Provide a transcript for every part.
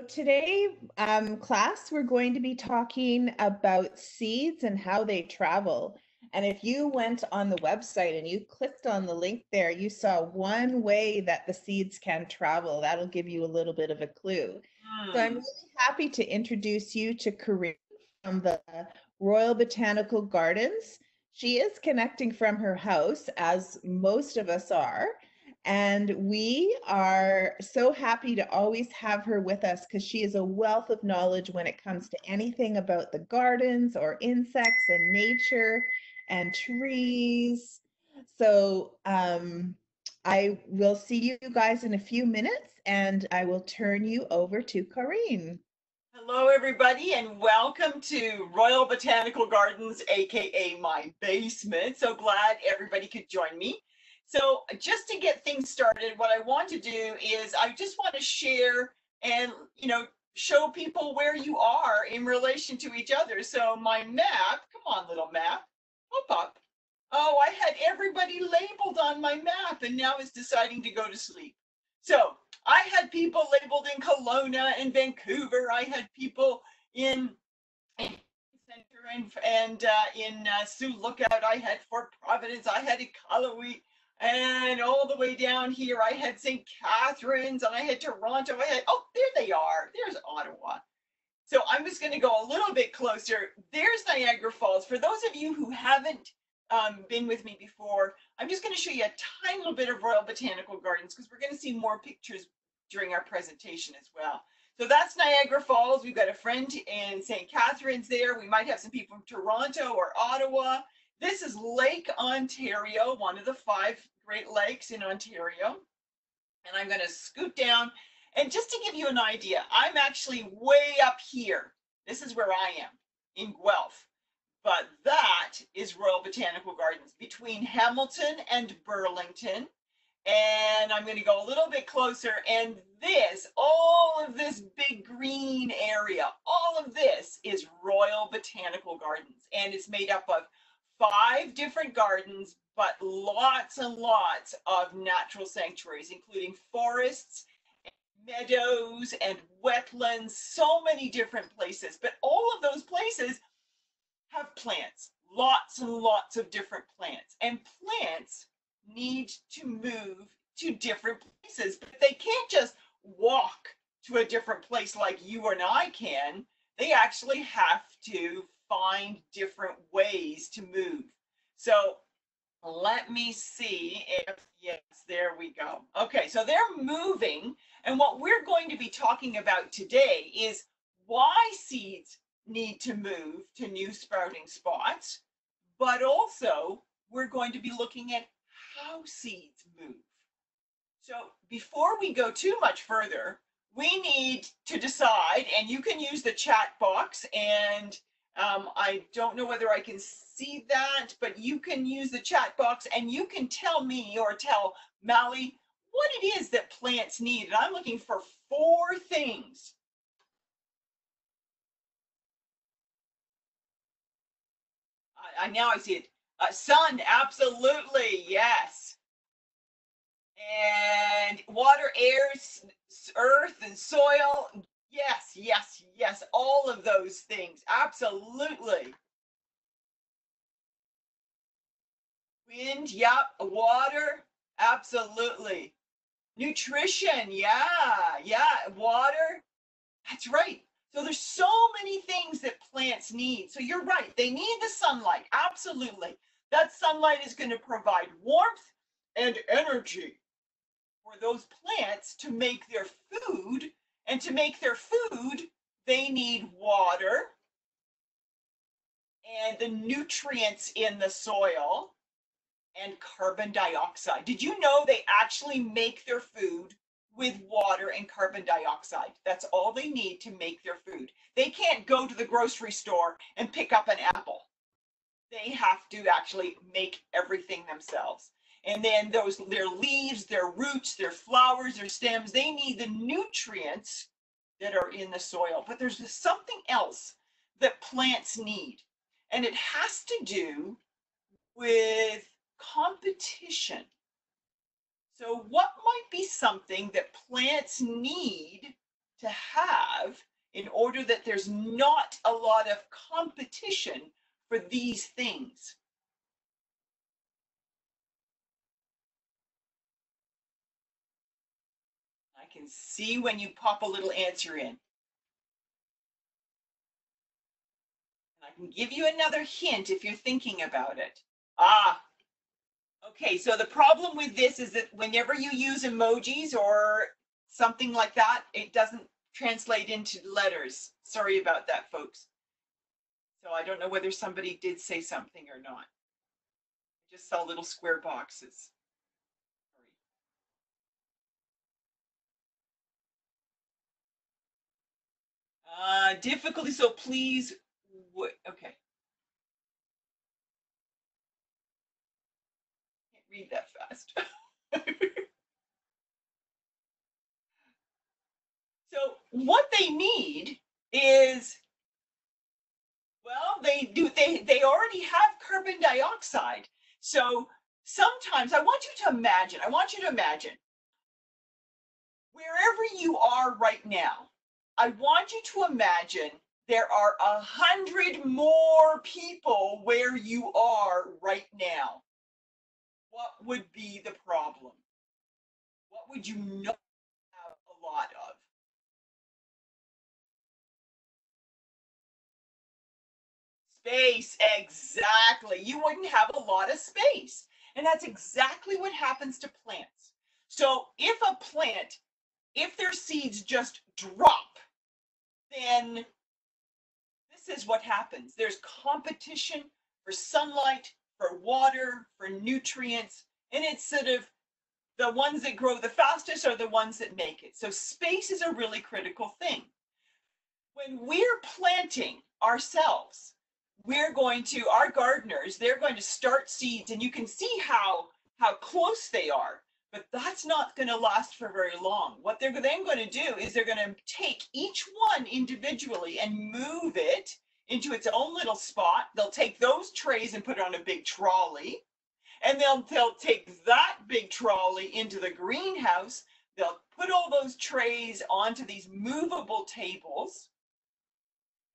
Today, class, we're going to be talking about seeds and how they travel. And if you went on the website and you clicked on the link there, you saw one way that the seeds can travel. That'll give you a little bit of a clue. So I'm really happy to introduce you to Karin from the Royal Botanical Gardens. She is connecting from her house, as most of us are. And we are so happy to always have her with us because she is a wealth of knowledge when it comes to anything about the gardens or insects and nature and trees. So I will see you guys in a few minutes and I will turn you over to Karin. Hello, everybody, and welcome to Royal Botanical Gardens, aka my basement. So glad everybody could join me. So just to get things started, what I want to do is I just want to share and, show people where you are in relation to each other. So my map, come on, little map, pop up. Oh, I had everybody labeled on my map, and now it's deciding to go to sleep. So I had people labeled in Kelowna and Vancouver. I had people in Center and in Sioux Lookout. I had Fort Providence. I had Iqaluit. And all the way down here, I had St. Catharines and I had Toronto. Oh, there they are. There's Ottawa. So I'm just going to go a little bit closer. There's Niagara Falls. For those of you who haven't been with me before, I'm just going to show you a tiny little bit of Royal Botanical Gardens because we're going to see more pictures during our presentation as well. So that's Niagara Falls. We've got a friend in St. Catharines there. We might have some people from Toronto or Ottawa. This is Lake Ontario, one of the 5 Great Lakes in Ontario. And I'm going to scoot down. And just to give you an idea, I'm actually way up here. This is where I am, in Guelph. But that is Royal Botanical Gardens between Hamilton and Burlington. And I'm going to go a little bit closer. And this, all of this big green area, all of this is Royal Botanical Gardens. And it's made up of 5 different gardens, but lots and lots of natural sanctuaries, including forests, meadows, and wetlands, so many different places. But all of those places have plants, lots and lots of different plants. And plants need to move to different places, but they can't just walk to a different place like you and I can. They actually have to find different ways to move. So let me see if, yes, there we go. Okay, so they're moving. And what we're going to be talking about today is why seeds need to move to new sprouting spots, but also we're going to be looking at how seeds move. So before we go too much further, we need to decide, and you can use the chat box, and I don't know whether I can see that, but you can use the chat box and you can tell me or tell Mally what it is that plants need. And I'm looking for 4 things. Now I see it. Sun, absolutely, yes. And water, air, earth, and soil. Yes, yes, yes, all of those things, absolutely. Wind, yep, water, absolutely. Nutrition, yeah, water, that's right. So there's so many things that plants need. So you're right, they need the sunlight, absolutely. That sunlight is going to provide warmth and energy for those plants to make their food. And to make their food, they need water and the nutrients in the soil and carbon dioxide. Did you know they actually make their food with water and carbon dioxide? That's all they need to make their food. They can't go to the grocery store and pick up an apple. They have to actually make everything themselves. And then their leaves, their roots, their flowers, their stems, they need the nutrients that are in the soil. But there's something else that plants need. And it has to do with competition. So what might be something that plants need to have order that there's not a lot of competition for these things. I can see when you pop a little answer in. I can give you another hint if you're thinking about it. Okay, so the problem with this is that whenever you use emojis or something like that, it doesn't translate into letters. Sorry about that, folks. So I don't know whether somebody did say something or not. I just saw little square boxes. Difficulty, so please, okay. Can't read that fast. So what they need is, well, they already have carbon dioxide. So sometimes I want you to imagine, wherever you are right now, I want you to imagine there are 100 more people where you are right now. What would be the problem? What would you not have a lot of? Space, exactly. You wouldn't have a lot of space. And that's exactly what happens to plants. So if a plant, if their seeds just drop, then this is what happens. There's competition for sunlight, for water, for nutrients, and it's sort of the ones that grow the fastest are the ones that make it. So space is a really critical thing. When we're planting ourselves, our gardeners, they're going to start seeds, and you can see how close they are, but that's not going to last for very long. What they're then going to do is they're going to take each one individually and move it into its own little spot. They'll take those trays and put it on a big trolley, and they'll take that big trolley into the greenhouse. They'll put all those trays onto these movable tables,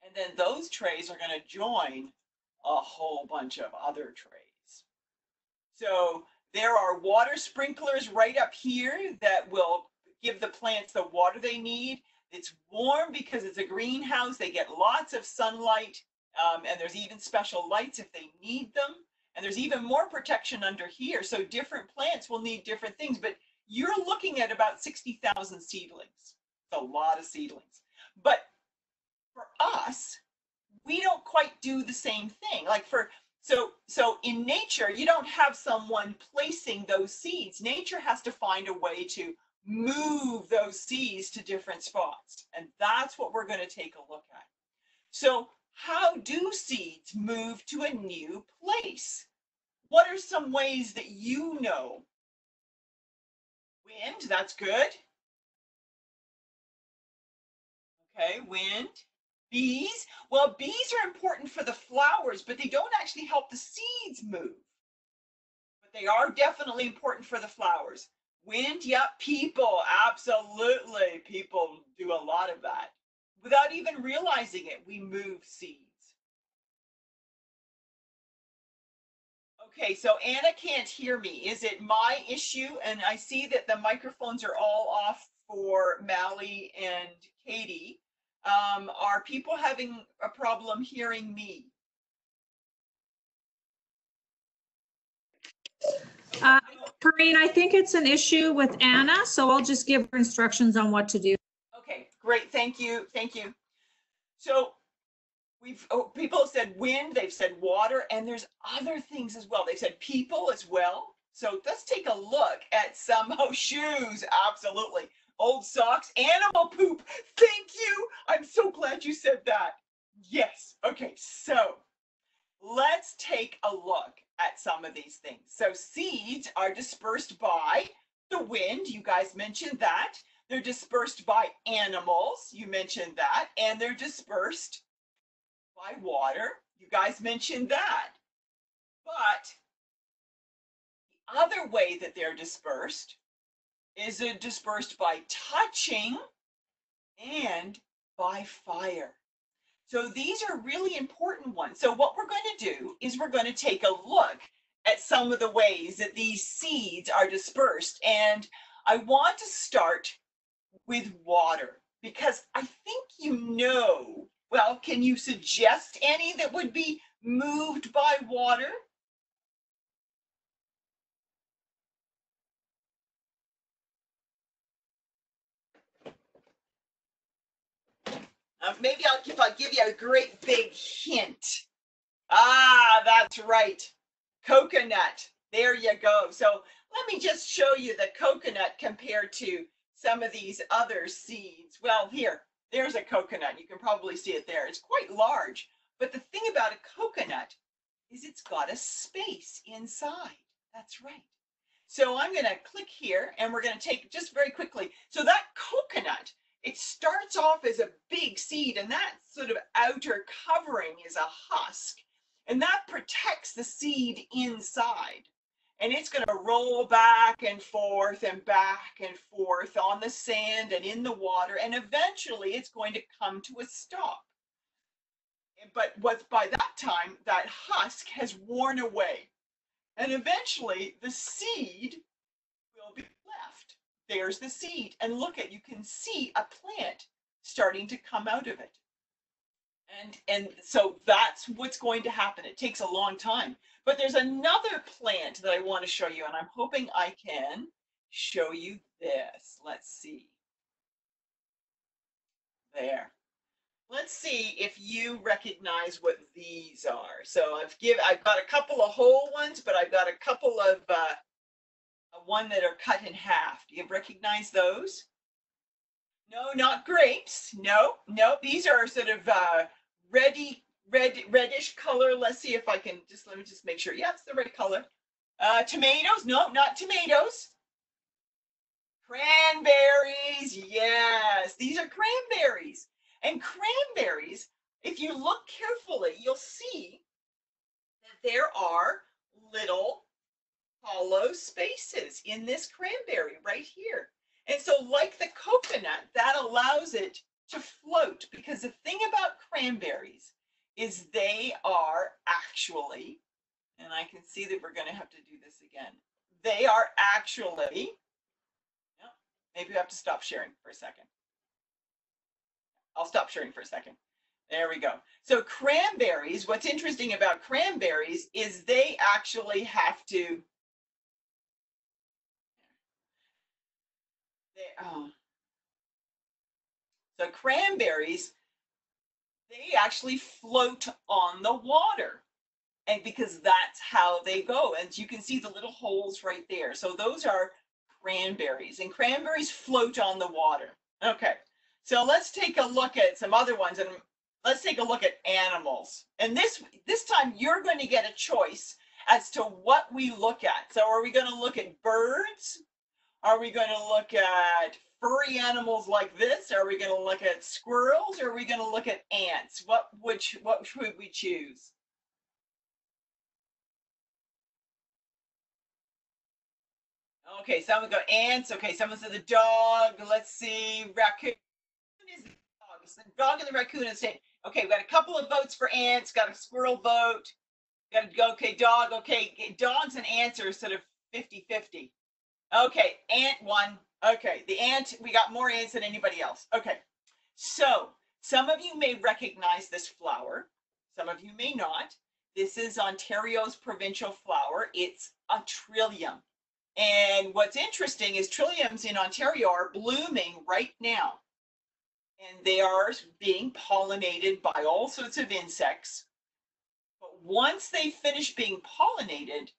and then those trays are going to join a whole bunch of other trays. So there are water sprinklers right up here that will give the plants the water they need. It's warm because it's a greenhouse. They get lots of sunlight, and there's even special lights if they need them. And there's even more protection under here. So different plants will need different things, but you're looking at about 60,000 seedlings. It's a lot of seedlings. But for us, we don't quite do the same thing. So in nature, you don't have someone placing those seeds. Nature has to find a way to move those seeds to different spots. And that's what we're going to take a look at. So how do seeds move to a new place? What are some ways that you know? Wind, that's good. Okay, wind. Bees, well, bees are important for the flowers, but they don't actually help the seeds move. But they are definitely important for the flowers. Wind, yep, people, absolutely. People do a lot of that. Without even realizing it, we move seeds. Okay, so Anna can't hear me. Is it my issue? And I see that the microphones are all off for Mally and Katie. Are people having a problem hearing me? Karin, I think it's an issue with Anna, so I'll just give her instructions on what to do. Okay, great. Thank you. Thank you. So people have said wind, they've said water, and there's other things as well. They said people as well. So let's take a look at some shoes. Absolutely. Old socks, animal poop. Thank you. I'm so glad you said that. Yes. Okay, so let's take a look at some of these things. So seeds are dispersed by the wind. You guys mentioned that. They're dispersed by animals. You mentioned that. And they're dispersed by water. You guys mentioned that. But the other way that they're dispersed is dispersed by touching and by fire. So these are really important ones. So what we're going to do is we're going to take a look at some of the ways that these seeds are dispersed. And I want to start with water because I think you know, well, can you suggest any that would be moved by water? Maybe if I give you a great big hint. Ah, that's right. Coconut. There you go. So let me just show you the coconut compared to some of these other seeds. Well, there's a coconut. You can probably see it there. It's quite large. But the thing about a coconut is it's got a space inside. That's right. So I'm going to click here and we're going to take just very quickly. So that coconut, it starts off as a big seed and that sort of outer covering is a husk. And that protects the seed inside. And it's going to roll back and forth on the sand and in the water. And eventually it's going to come to a stop. But by that time, that husk has worn away. And eventually the seed will be left. There's the seed. And look you can see a plant starting to come out of it. And so that's what's going to happen. It takes a long time. But there's another plant that I want to show you, and I'm hoping I can show you this. Let's see. There. Let's see if you recognize what these are. So I've got a couple of whole ones, but I've got a couple of one that are cut in half. Do you recognize those? No, not grapes. No. These are sort of reddish color. Let's see if I can let me just make sure. Yeah, it's the right color. Tomatoes. No, not tomatoes. Cranberries. Yes, these are cranberries. And cranberries, if you look carefully, you'll see that there are little hollow spaces in this cranberry right here. And so like the coconut, that allows it to float, because the thing about cranberries is they are actually, and I can see that we're going to have to do this again, they are actually, maybe we have to stop sharing for a second. I'll stop sharing for a second. There we go. So cranberries, what's interesting about cranberries is they actually have to, so cranberries, they actually float on the water, and because that's how they go. And you can see the little holes right there. So those are cranberries, and cranberries float on the water. Okay. So let's take a look at some other ones, and let's take a look at animals. And this time you're going to get a choice as to what we look at. So are we going to look at birds? Are we going to look at furry animals like this? Are we going to look at squirrels? Or are we going to look at ants? What should we choose? Okay, someone go ants. Okay, someone said the dog. Let's see, raccoon. The dog and the raccoon is saying, okay, we got a couple of votes for ants, got a squirrel vote, got to go, okay, dog, okay, dogs and ants are sort of 50-50. Okay, ant won. Okay, the ant, we got more ants than anybody else. Okay, so some of you may recognize this flower, some of you may not. This is Ontario's provincial flower. It's a trillium. And what's interesting is trilliums in Ontario are blooming right now. And they are being pollinated by all sorts of insects. But once they finish being pollinated,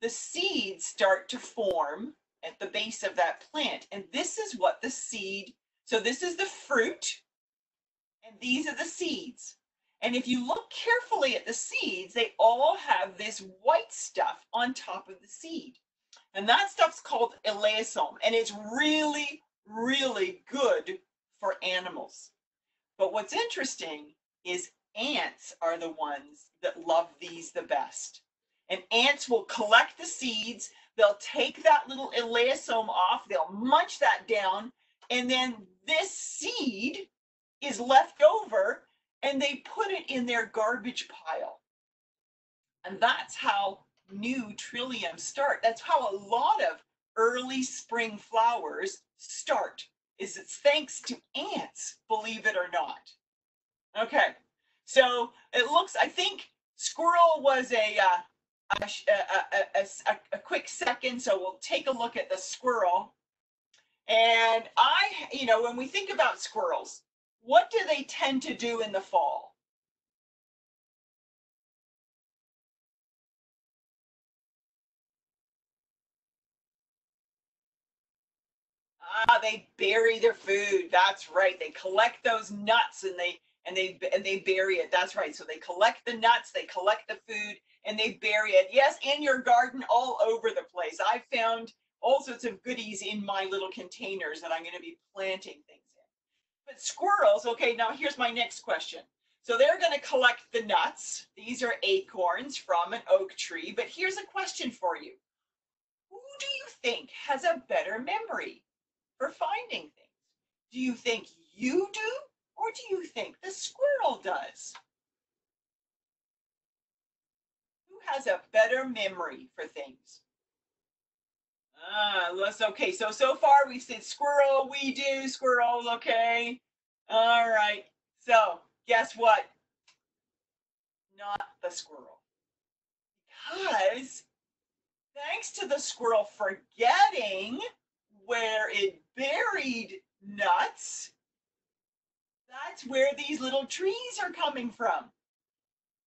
the seeds start to form at the base of that plant. And this is what the seed, so this is the fruit, and these are the seeds. And if you look carefully at the seeds, they all have this white stuff on top of the seed. And that stuff's called elaisome. And it's really, really good for animals. But what's interesting is ants are the ones that love these the best. And ants will collect the seeds, they'll take that little elaisome off, they'll munch that down, and then this seed is left over and they put it in their garbage pile. And that's how new trilliums start. That's how a lot of early spring flowers start, is it's thanks to ants, believe it or not. Okay, so it looks, I think squirrel was a quick second, so we'll take a look at the squirrel. And when we think about squirrels, what do they tend to do in the fall? They bury their food. That's right. They collect those nuts and they bury it. That's right. So they collect the nuts, they collect the food, and they bury it. Yes, in your garden, all over the place. I found all sorts of goodies in my little containers that I'm going to be planting things in. But squirrels, okay, now here's my next question. So they're going to collect the nuts. These are acorns from an oak tree. But here's a question for you. Who do you think has a better memory for finding things? Do you think you do, or do you think the squirrel does? Who has a better memory for things? Okay, so far we've said squirrel, we do, squirrels, okay. All right, so guess what? Not the squirrel. Because thanks to the squirrel forgetting where it buried nuts, that's where these little trees are coming from.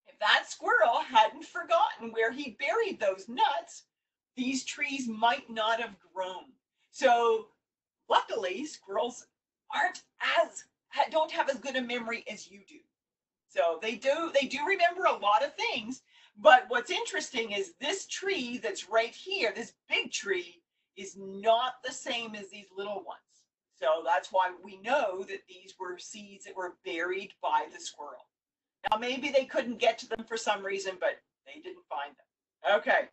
If that squirrel hadn't forgotten where he buried those nuts, these trees might not have grown. So luckily, squirrels don't have as good a memory as you do. So they do remember a lot of things. But what's interesting is this tree that's right here, this big tree, is not the same as these little ones. So that's why we know that these were seeds that were buried by the squirrel. Now, maybe they couldn't get to them for some reason, but they didn't find them. Okay,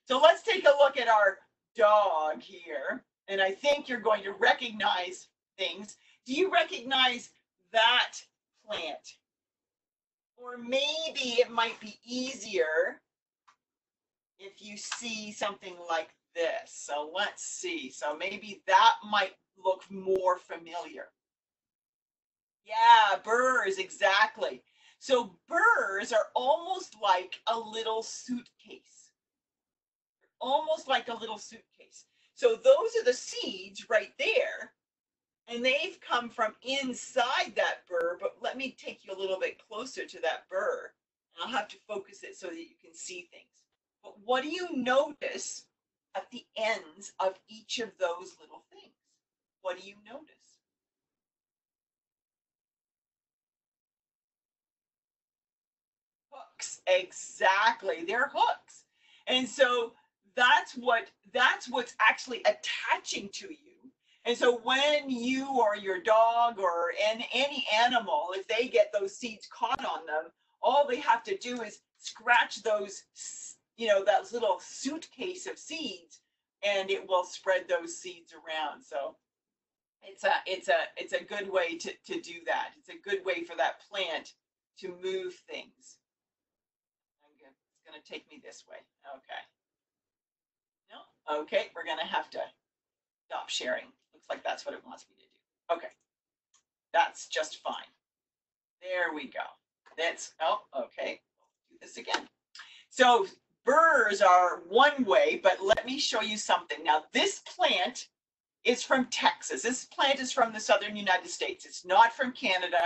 so let's take a look at our dog here. And I think you're going to recognize things. Do you recognize that plant? Or maybe it might be easier if you see something like this. So let's see. So maybe that might look more familiar. Yeah, burrs, exactly. So burrs are almost like a little suitcase. Almost like a little suitcase. So those are the seeds right there. And they've come from inside that burr, but let me take you a little bit closer to that burr. And I'll have to focus it so that you can see things. But what do you notice at the ends of each of those little things? What do you notice? Hooks, exactly. They're hooks. And so that's what's actually attaching to you. And so when you or your dog or any animal, if they get those seeds caught on them, all they have to do is scratch those, that little suitcase of seeds, and it will spread those seeds around. So it's a good way to do that. It's a good way for that plant to move things. It's going to take me this way. Okay. No? Okay, we're going to have to stop sharing. Looks like that's what it wants me to do. Okay. That's just fine. There we go. Okay. Do this again. So burrs are one way, but let me show you something. Now, this plant is from Texas. This plant is from the southern United States. It's not from Canada.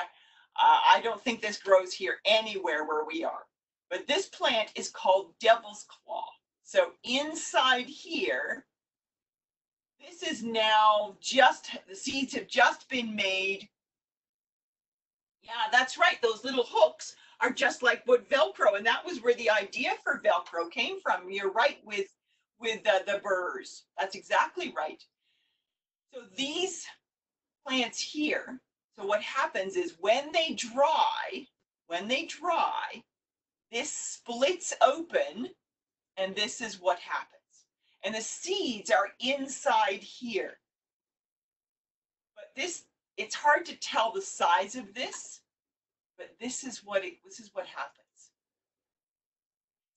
I don't think this grows here anywhere where we are. But this plant is called devil's claw. So inside here, this is now the seeds have just been made. Yeah, that's right. Those little hooks are just like wood Velcro. And that was where the idea for Velcro came from. You're right with the burrs. That's exactly right. So these plants here, so what happens is when they dry, this splits open, and this is what happens. And the seeds are inside here. But this it's hard to tell the size of this, but this is what happens.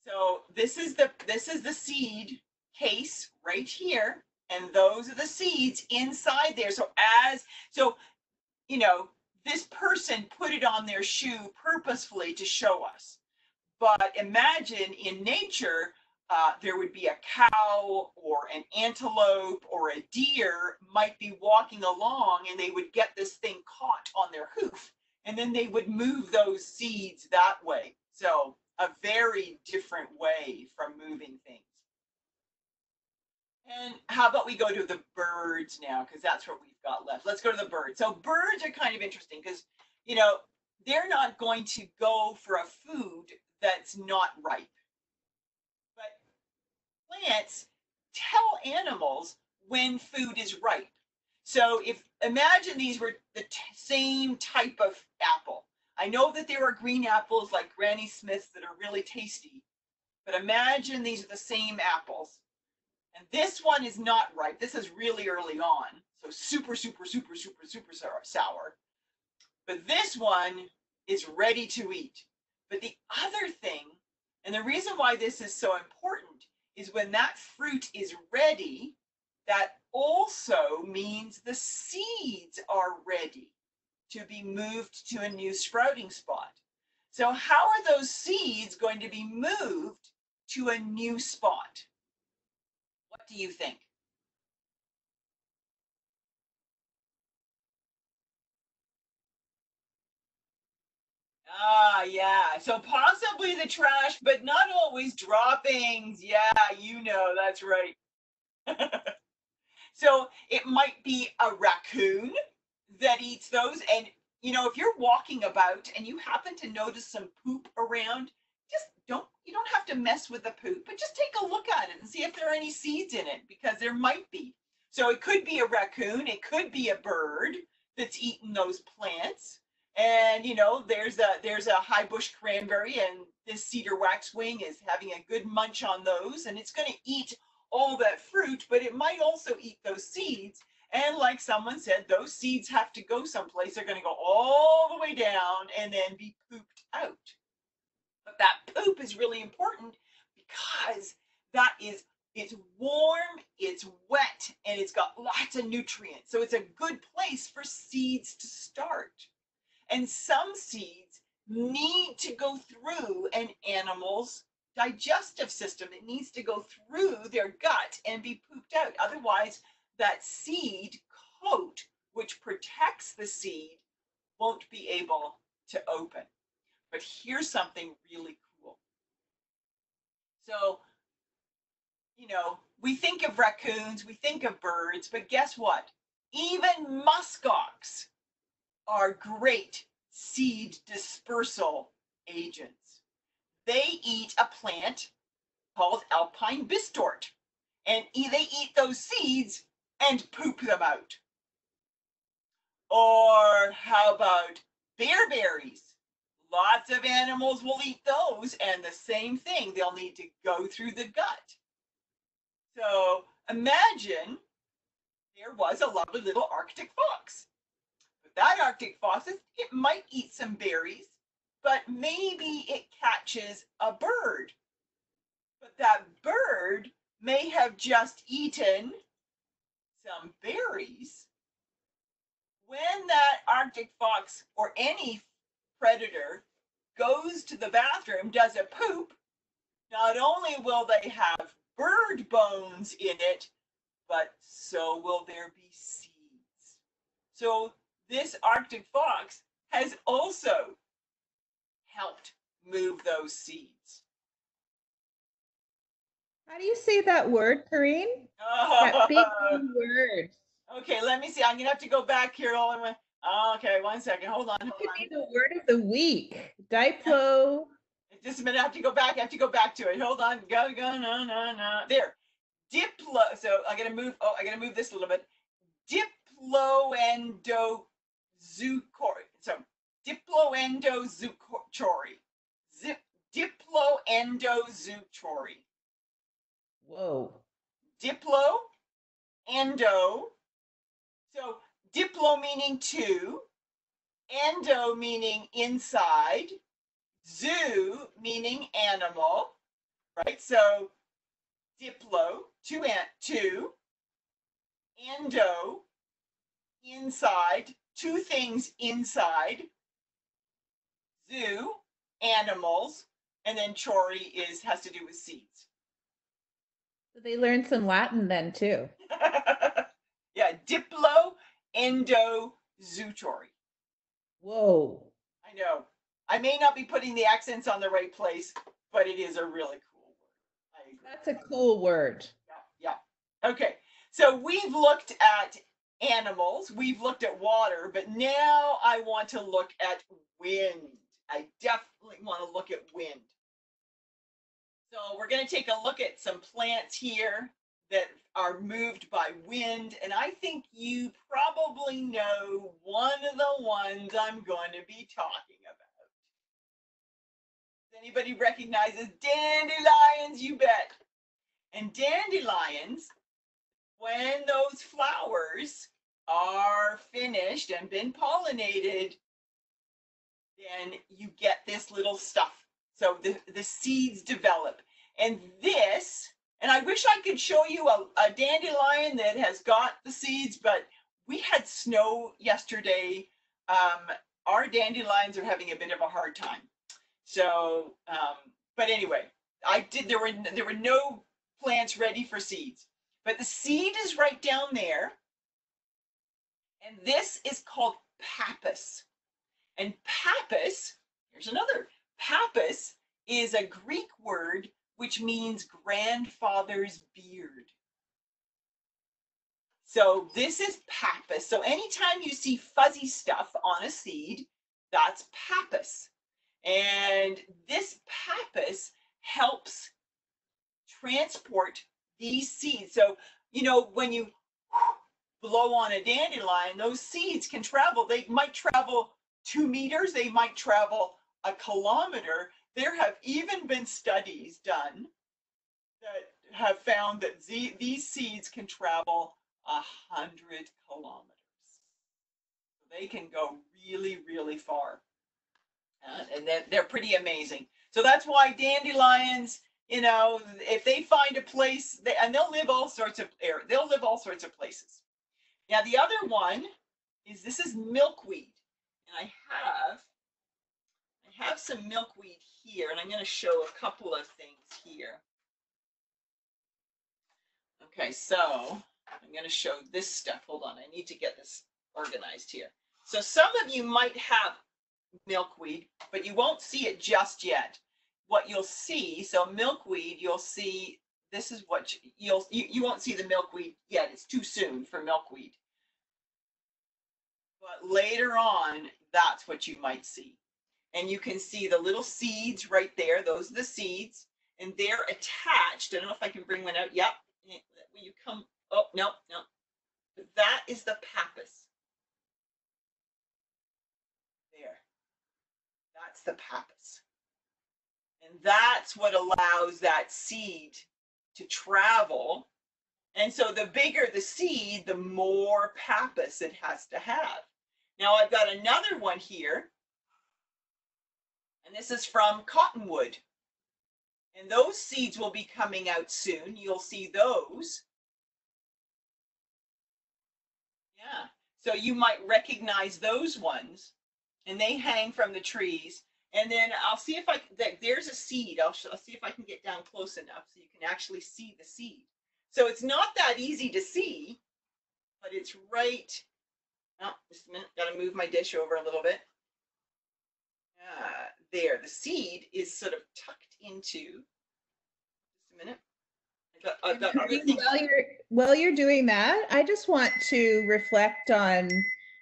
So this is the seed case right here, and those are the seeds inside there. So you know, this person put it on their shoe purposefully to show us. But imagine in nature, there would be a cow or an antelope or a deer might be walking along, and they would get this thing caught on their hoof, and then they would move those seeds that way. So a very different way from moving things. And how about we go to the birds now, because that's what we've got left. Let's go to the birds. So birds are kind of interesting because, you know, they're not going to go for a food that's not ripe. But plants tell animals when food is ripe. So imagine these were the same type of apple. I know that there are green apples like Granny Smith's that are really tasty, but imagine these are the same apples. And this one is not ripe. This is really early on. So super, super, super, super, super sour. But this one is ready to eat. But the other thing, and the reason why this is so important, is when that fruit is ready, that also means the seeds are ready to be moved to a new sprouting spot. So how are those seeds going to be moved to a new spot? What do you think? Yeah. So possibly the trash, but not always droppings. Yeah, you know, that's right. So it might be a raccoon that eats those. And, you know, if you're walking about and you happen to notice some poop around, you don't have to mess with the poop, but just take a look at it and see if there are any seeds in it, because there might be. So it could be a raccoon, it could be a bird that's eating those plants. And you know, there's a high bush cranberry, and this cedar waxwing is having a good munch on those, and it's going to eat all that fruit, but it might also eat those seeds. And like someone said, those seeds have to go someplace. They're going to go all the way down and then be pooped out. But that poop is really important because it's warm, it's wet, and it's got lots of nutrients. So it's a good place for seeds to start. And some seeds need to go through an animal's digestive system. It needs to go through their gut and be pooped out. Otherwise, that seed coat, which protects the seed, won't be able to open. But here's something really cool. So, you know, we think of raccoons, we think of birds, but guess what? Even muskox are great seed dispersal agents. They eat a plant called alpine bistort, and they eat those seeds and poop them out. Or how about bearberries? Lots of animals will eat those, and the same thing, they'll need to go through the gut. So imagine there was a lovely little Arctic fox. But that Arctic fox, it might eat some berries, but maybe it catches a bird. But that bird may have just eaten some berries. When that Arctic fox or any predator goes to the bathroom, does a poop, not only will they have bird bones in it, but so will there be seeds. So this Arctic fox has also helped move those seeds. How do you say that word, Karin? That big word. Okay, let me see. I'm gonna have to go back here. Okay, 1 second. Hold on. That could be the word of the week. Diplo. Just a minute. I have to go back. To it. Hold on. Go. No. There. Diplo. So I gotta move. Oh, I gotta move this a little bit. Diploendozucori. So diploendozucori. Diploendozucori. Whoa. Diplo, endo. So diplo meaning two, endo meaning inside, zoo meaning animal, right? So diplo, two, endo, inside, two things inside, zoo, animals, and then chori has to do with seeds. So they learned some Latin then too. Yeah, diplo, endo, zoochori. Whoa. I know. I may not be putting the accents on the right place, but it is a really cool word. I agree. That's a cool word. Yeah. Okay. So we've looked at animals, we've looked at water, but now I want to look at wind. I definitely want to look at wind. So we're going to take a look at some plants here that are moved by wind, and I think you probably know one of the ones I'm going to be talking about. Does anybody recognizes dandelions? You bet. And dandelions, when those flowers are finished and been pollinated, then you get this little stuff. So the seeds develop. And this, and I wish I could show you a dandelion that has got the seeds, but we had snow yesterday. Our dandelions are having a bit of a hard time. So, but anyway, there were no plants ready for seeds. But the seed is right down there. And this is called pappus. And pappus, here's another. Pappus is a Greek word which means grandfather's beard. So this is pappus. So anytime you see fuzzy stuff on a seed, that's pappus. And this pappus helps transport these seeds. So, you know, when you blow on a dandelion, those seeds can travel. They might travel 2 meters, they might travel a kilometer. There have even been studies done that have found that these seeds can travel 100 kilometers. They can go really, really far. And they're pretty amazing. So that's why dandelions, you know, if they find a place, and they'll live all sorts of places. Now the other one is, this is milkweed. And I have some milkweed here, and I'm going to show a couple of things here. Okay, so I'm going to show this stuff. Hold on, I need to get this organized here. So some of you might have milkweed, but you won't see it just yet. What you'll see, so milkweed, you'll see, this is what you won't see the milkweed yet. It's too soon for milkweed. But later on, that's what you might see. And you can see the little seeds right there. Those are the seeds. And they're attached. I don't know if I can bring one out. Yep. When you come, oh, no. But that is the pappus. There. That's the pappus. And that's what allows that seed to travel. And so the bigger the seed, the more pappus it has to have. Now I've got another one here, and this is from cottonwood. And those seeds will be coming out soon. You'll see those. Yeah, so you might recognize those ones, and they hang from the trees. And then I'll see if there's a seed. I'll see if I can get down close enough so you can actually see the seed. So it's not that easy to see, but it's right. Oh, just a minute, gotta move my dish over a little bit. There, the seed is sort of tucked into, just a minute. I've got other things. While you're doing that, I just want to reflect on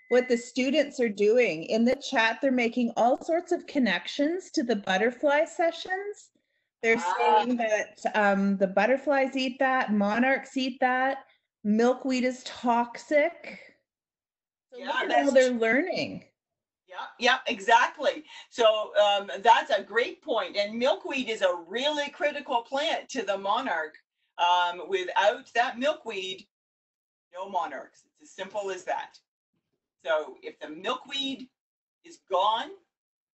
what the students are doing. In the chat, they're making all sorts of connections to the butterfly sessions. They're saying that the butterflies eat that, monarchs eat that, milkweed is toxic. So Yeah, look at how they're learning. Yeah, exactly. So that's a great point. And milkweed is a really critical plant to the monarch. Without that milkweed, no monarchs. It's as simple as that. So if the milkweed is gone,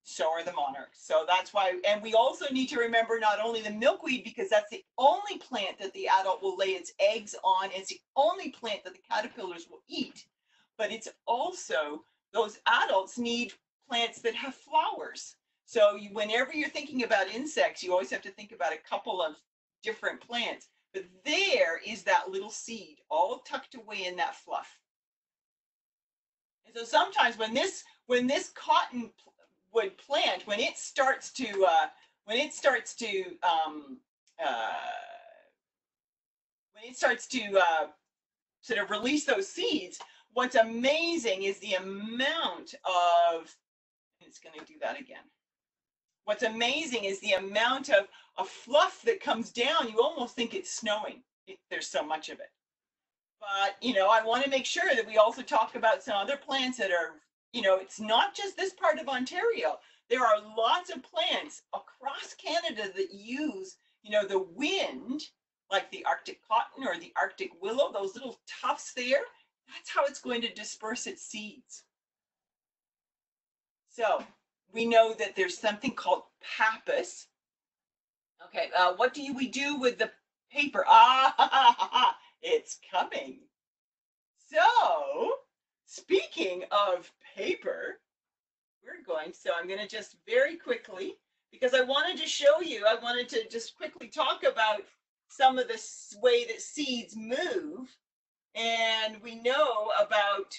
so are the monarchs. So that's why, and we also need to remember not only the milkweed, because that's the only plant that the adult will lay its eggs on. It's the only plant that the caterpillars will eat, but it's also, those adults need plants that have flowers. So whenever you're thinking about insects, you always have to think about a couple of different plants. But there is that little seed all tucked away in that fluff. And so sometimes when this cottonwood plant, when it starts to sort of release those seeds, what's amazing is the amount of, it's going to do that again. What's amazing is the amount of fluff that comes down. You almost think it's snowing. There's so much of it. But, you know, I want to make sure that we also talk about some other plants that are, you know, it's not just this part of Ontario. There are lots of plants across Canada that use, you know, the wind, like the Arctic cotton or the Arctic willow, those little tufts there. That's how it's going to disperse its seeds. So we know that there's something called pappus. Okay, what do we do with the paper? It's coming. So, speaking of paper, I'm going to just very quickly, because I wanted to show you, I wanted to just quickly talk about some of the way that seeds move. And we know about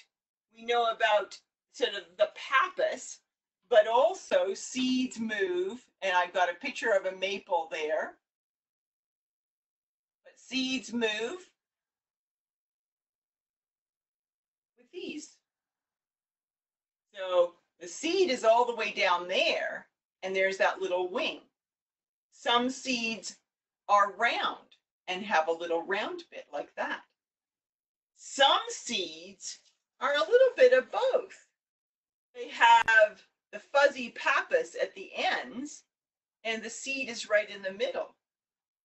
sort of the pappus, but also seeds move. And I've got a picture of a maple there. But seeds move with these. So the seed is all the way down there, and there's that little wing. Some seeds are round and have a little round bit like that. Some seeds are a little bit of both. They have the fuzzy pappus at the ends, and the seed is right in the middle.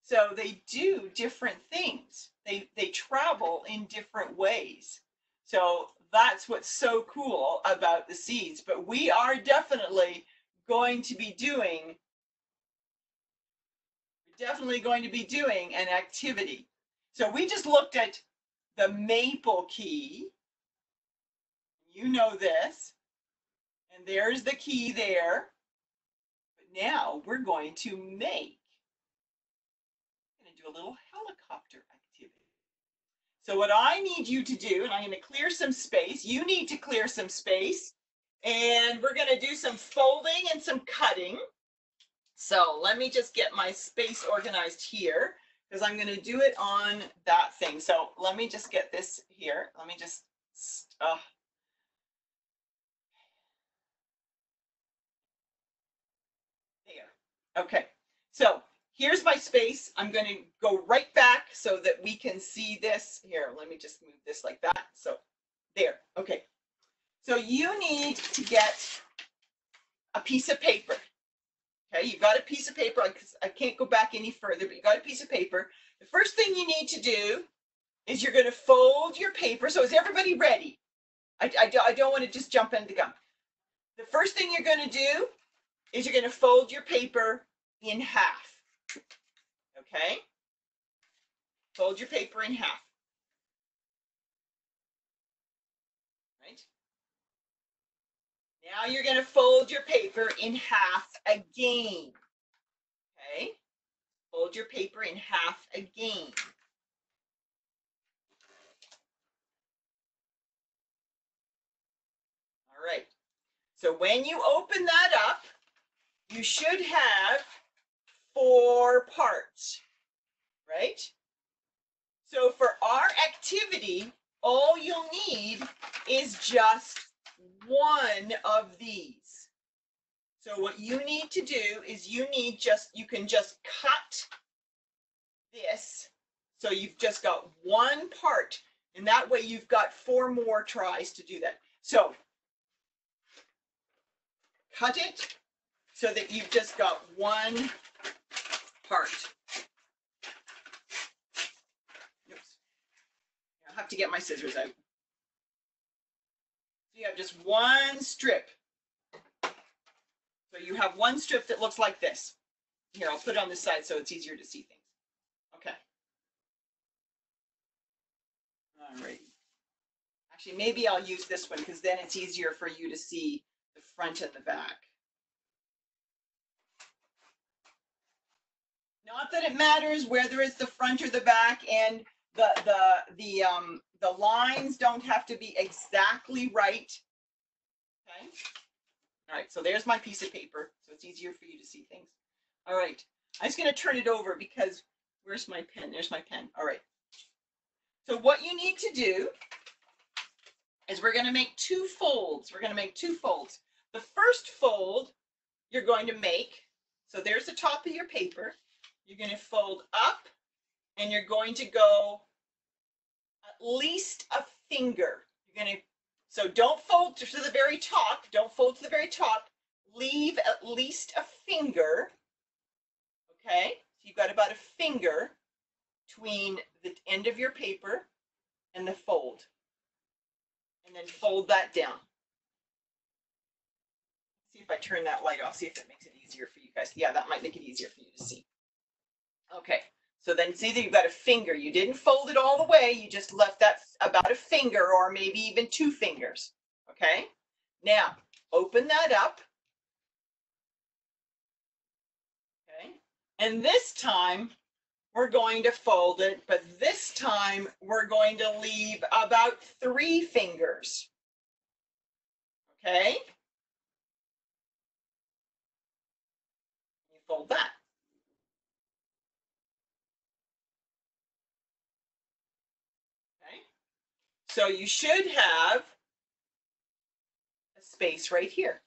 So they do different things. They travel in different ways. So that's what's so cool about the seeds. But we are definitely going to be doing an activity. So we just looked at the maple key. You know this. And there's the key there. But now we're going to make, I'm going to do a little helicopter activity. So what I need you to do, and I'm going to clear some space, you need to clear some space, and we're going to do some folding and some cutting. So let me just get my space organized here, because I'm going to do it on that thing. So let me just get this here. Let me just, there. Okay, so here's my space. I'm going to go right back so that we can see this. Here, let me just move this like that. So there, okay. So you need to get a piece of paper. Okay, you got a piece of paper. I can't go back any further, but you got a piece of paper. The first thing you need to do is you're going to fold your paper. So is everybody ready? I don't want to just jump into the gun. The first thing you're going to do is you're going to fold your paper in half. Okay? Fold your paper in half. Right? Now you're going to fold your paper in half again. Okay? Fold your paper in half again. All right. So when you open that up, you should have 4 parts, right? So for our activity, all you'll need is just one of these. So what you need to do is you can just cut this. So you've just got one part, and that way you've got 4 more tries to do that. So cut it so that you've just got one part. Oops. I'll have to get my scissors out. So you have just one strip. So you have one strip that looks like this. Here, I'll put it on this side so it's easier to see things. Okay. All right. Actually, maybe I'll use this one because then it's easier for you to see the front and the back. Not that it matters whether it's the front or the back, and the lines don't have to be exactly right. Okay. All right, so there's my piece of paper, so it's easier for you to see things. All right, I'm just going to turn it over because where's my pen? There's my pen. All right. So what you need to do is we're going to make two folds. We're going to make two folds. The first fold you're going to make, so there's the top of your paper. You're going to fold up and you're going to go at least a finger. You're going to, so don't fold to the very top. Don't fold to the very top. Leave at least a finger. Okay, so you've got about a finger between the end of your paper and the fold. And then fold that down. See if I turn that light off, see if it makes it easier for you guys. Yeah, that might make it easier for you to see. Okay, so then see that you've got a finger. You didn't fold it all the way, you just left that about a finger or maybe even two fingers. Okay, now open that up. Okay, and this time we're going to fold it, but this time we're going to leave about 3 fingers. Okay, you fold that. Okay, so you should have a space right here.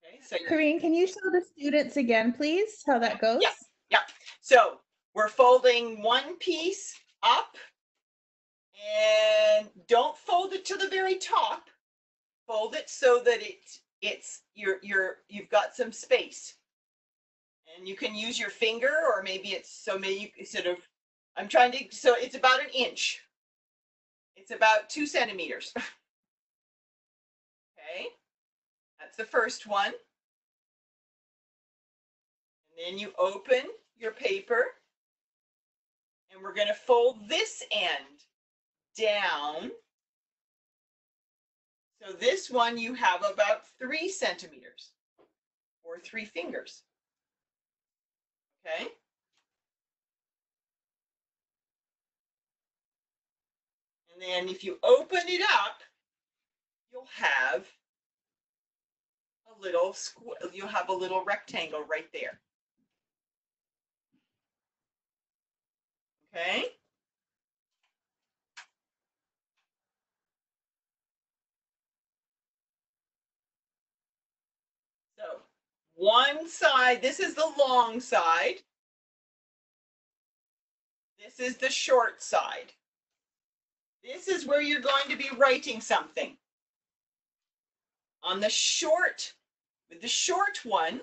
Okay, so Karin, can you show the students again, please, how that goes? Yeah, yeah. So we're folding one piece up and don't fold it to the very top. Fold it so that you've got some space. And you can use your finger, or maybe maybe you sort of, I'm trying to, so it's about 1 inch. It's about 2 centimeters. Okay, that's the first one. And then you open your paper and we're going to fold this end down. So this one you have about 3 centimeters or 3 fingers. Okay. And then if you open it up, you'll have a little you'll have a little rectangle right there. Okay. So one side, this is the long side. This is the short side. This is where you're going to be writing something. On the short, with the short one,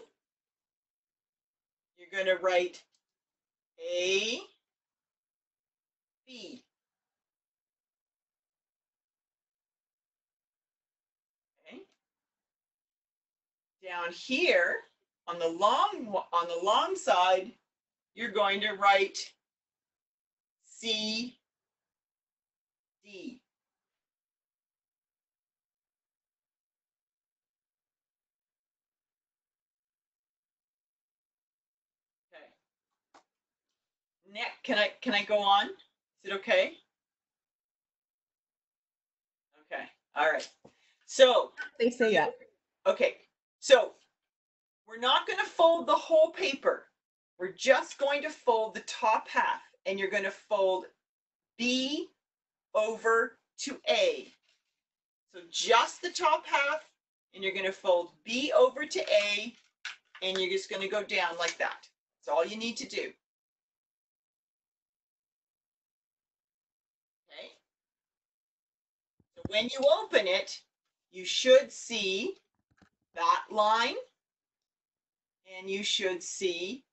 you're going to write A, B. Okay. Down here on the long side, you're going to write C, D. Okay. Next, can I go on? Is it okay? Okay. All right. So They say yeah. okay. So we're not going to fold the whole paper. We're just going to fold the top half, and you're going to fold B over to A. So just the top half, and you're going to fold B over to A, and you're just going to go down like that. That's all you need to do. Okay. So when you open it, you should see that line, and you should see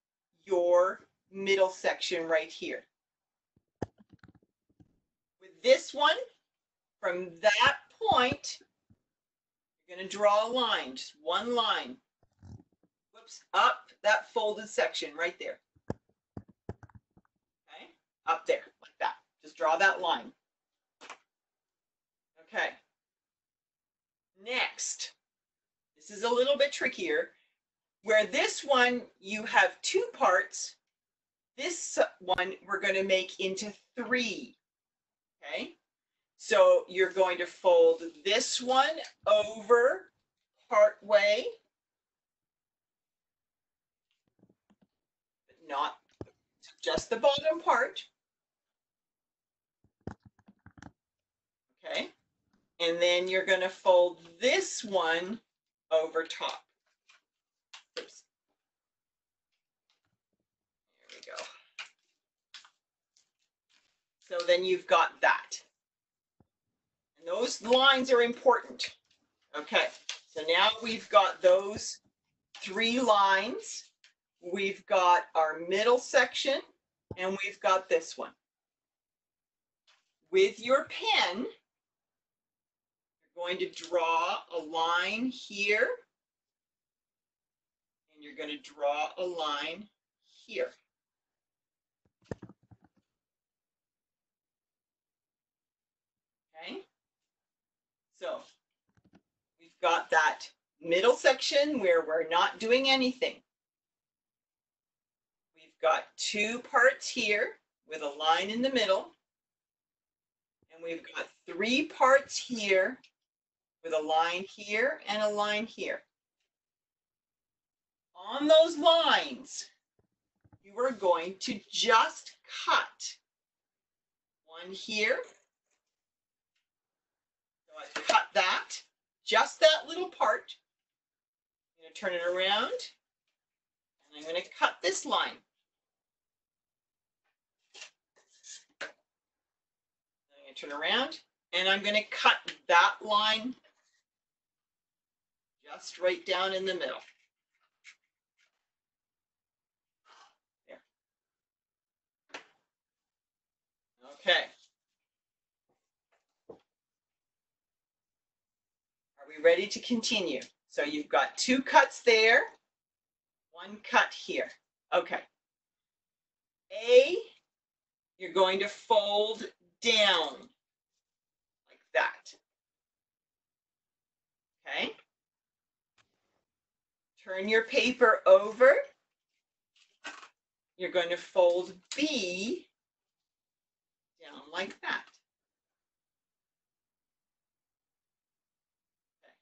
your middle section right here. With this one, from that point, you're going to draw a line, just one line. Whoops, up that folded section right there. Okay, up there, like that. Just draw that line. Okay. Next, this is a little bit trickier. Where this one, you have two parts. This one, we're going to make into three. Okay. So you're going to fold this one over part way, but not just the bottom part. Okay. And then you're going to fold this one over top. Oops. There we go. So then you've got that. And those lines are important. Okay, so now we've got those three lines. We've got our middle section, and we've got this one. With your pen, you're going to draw a line here, and you're going to draw a line here. Okay, so we've got that middle section where we're not doing anything. We've got two parts here with a line in the middle. And we've got three parts here with a line here and a line here. On those lines, you are going to just cut one here. So I've cut that, just that little part. I'm going to turn it around, and I'm going to cut this line. I'm going to turn around, and I'm going to cut that line just right down in the middle. There. Okay. Are we ready to continue? So you've got two cuts there, one cut here. Okay. A, you're going to fold down like that. Okay. Turn your paper over. You're going to fold B down like that. Okay.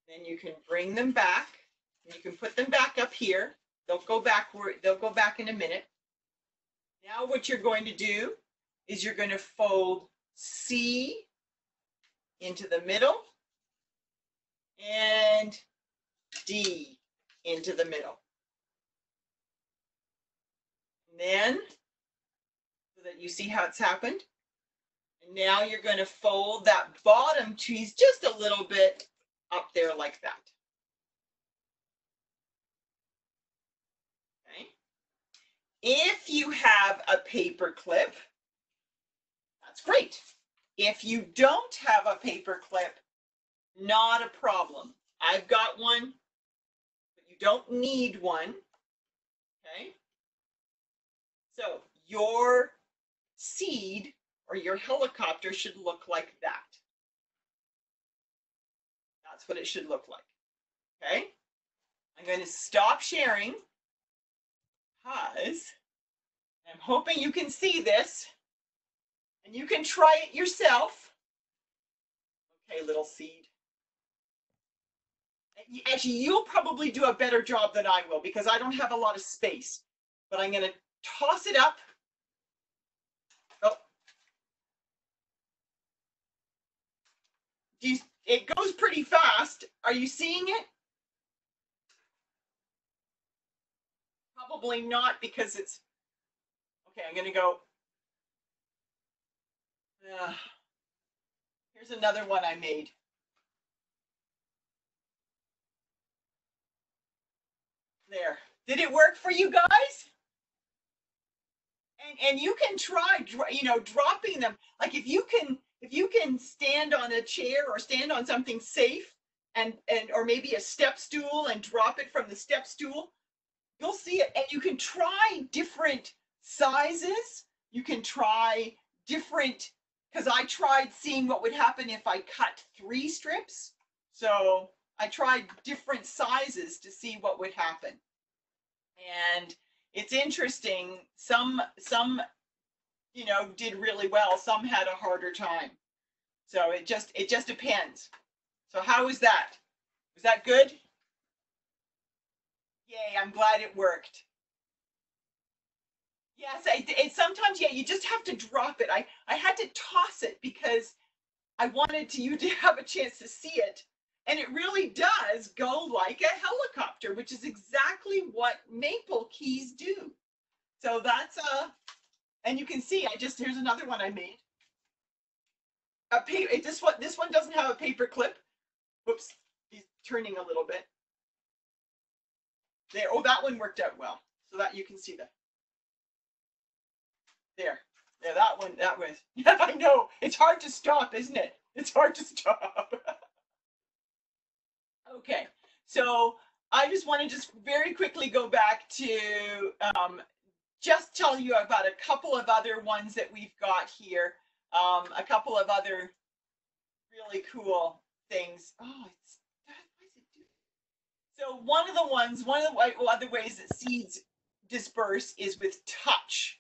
Then you can bring them back, and you can put them back up here. They'll go back in a minute. Now what you're going to do is you're going to fold C into the middle and D into the middle. And then, so that you see how it's happened. And now you're going to fold that bottom piece just a little bit up there like that. Okay. If you have a paper clip, that's great. If you don't have a paper clip, not a problem. I've got one, but you don't need one. Okay. So your seed or your helicopter should look like that. That's what it should look like. Okay. I'm going to stop sharing because I'm hoping you can see this and you can try it yourself. Okay, little seed. Actually, you'll probably do a better job than I will because I don't have a lot of space. But I'm going to toss it up. Oh. It goes pretty fast. Are you seeing it? Probably not because it's... Okay, I'm going to go... Here's another one I made. There. Did it work for you guys? And you can try, dropping them. Like if you can if you can stand on a chair or stand on something safe and or maybe a step stool and drop it from the step stool, you'll see it. And you can try different sizes. You can try different, because I tried seeing what would happen if I cut 3 strips. So I tried different sizes to see what would happen. And it's interesting. Some you know, did really well. Some had a harder time. So it just depends. So how was that? Was that good? Yay, I'm glad it worked. Yes, it sometimes, yeah, you just have to drop it. I had to toss it because I wanted you to have a chance to see it. And it really does go like a helicopter, which is exactly what maple keys do. So that's and you can see, here's another one I made. This one doesn't have a paper clip. Whoops, he's turning a little bit. There, oh, that one worked out well. So that you can see that. There, that one, yeah, I know. It's hard to stop, isn't it? It's hard to stop. Okay, so I just want to just very quickly go back to just tell you about a couple of other ones that we've got here. A couple of other really cool things. Oh, what is it doing? So one of the other ways that seeds disperse is with touch.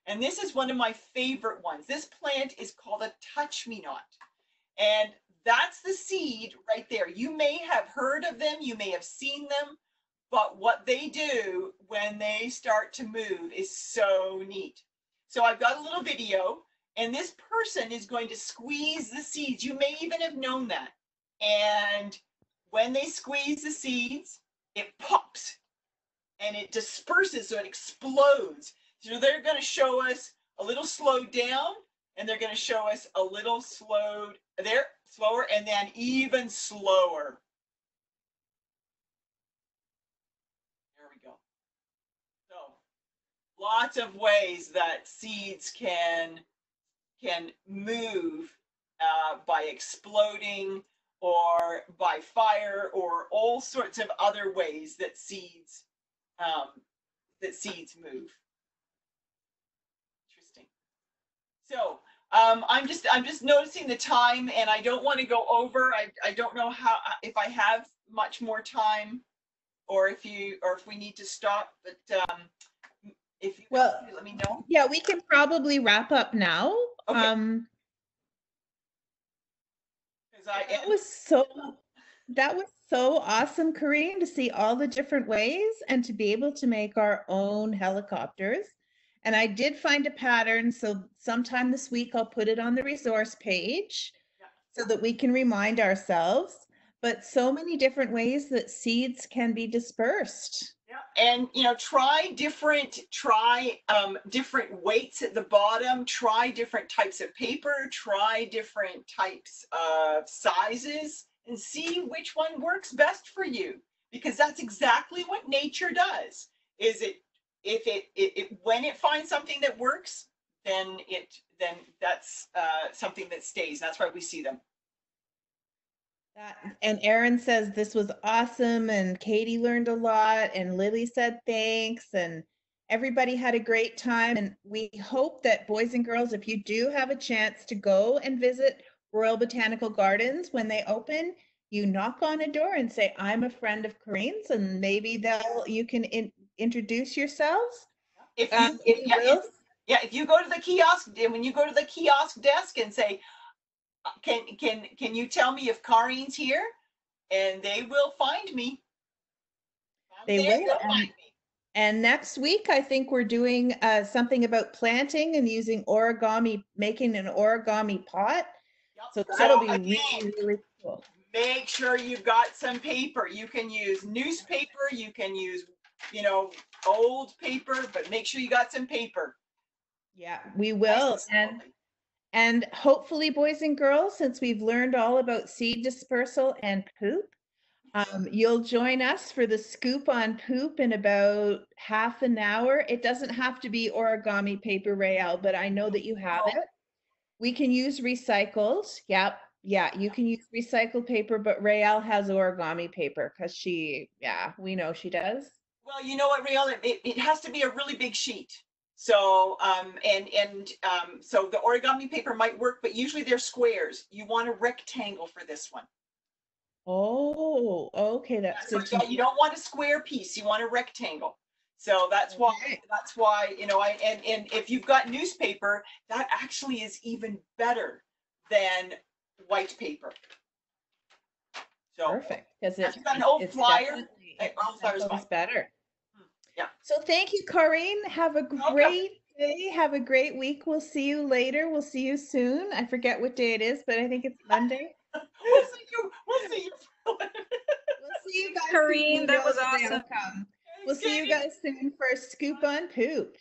And this is one of my favorite ones. This plant is called a touch-me-not. And that's the seed right there. You may have heard of them, you may have seen them, but what they do when they start to move is so neat. So I've got a little video, and this person is going to squeeze the seeds. You may even have known that. And when they squeeze the seeds, it pops and it disperses, so it explodes. So they're going to show us a little slowed down, and they're going to show us a little slower, and then even slower. There we go. So lots of ways that seeds can move by exploding or by fire or all sorts of other ways that seeds move. Interesting. So I'm just noticing the time, and I don't want to go over. I don't know if I have much more time, or if we need to stop. But if you let me know. Yeah, we can probably wrap up now. Okay. That was so awesome, Karin, to see all the different ways and to be able to make our own helicopters. And I did find a pattern, so sometime this week I'll put it on the resource page so that we can remind ourselves. But so many different ways that seeds can be dispersed. Yeah, and try different weights at the bottom. Try different types of paper. Try different types of sizes, and see which one works best for you. Because that's exactly what nature does. When it finds something that works, then that's something that stays. That's why we see them. And Erin says this was awesome, and Katie learned a lot, and Lily said thanks, and everybody had a great time. And we hope that, boys and girls, if you do have a chance to go and visit Royal Botanical Gardens when they open, you knock on a door and say, I'm a friend of Karin's, and maybe you can introduce yourselves. If you go to the kiosk, and when you go to the kiosk desk and say, can you tell me if Karin's here? And they will find me. They will find me. And next week, I think we're doing something about planting and using origami, making an origami pot. Yep. So that'll be really, really cool. Make sure you've got some paper. You can use newspaper. You can use, old paper, but make sure you got some paper. Yeah, we will. And hopefully, boys and girls, since we've learned all about seed dispersal and poop, you'll join us for the scoop on poop in about half an hour. It doesn't have to be origami paper, Rael, but I know that you have it. We can use recycled. Yep. Yeah, you can use recycled paper, but Raelle has origami paper because we know she does. Well, you know what, Real? It has to be a really big sheet. So, so the origami paper might work, but usually they're squares. You want a rectangle for this one. Oh, okay, that's So good to yeah, you don't want a square piece. You want a rectangle. So that's why, Okay. you know, and if you've got newspaper, that actually is even better than white paper. So Perfect, because if you've got an old flyer, definitely, old flyer's fine. better. Yeah. So thank you, Karin. Have a welcome. great day. Have a great week. We'll see you later. We'll see you soon. I forget what day it is, but I think it's Monday. We'll see you. We'll see you. We'll see you guys. Karin, soon. that was They'll awesome. come. We'll see you guys soon for Scoop on Poop.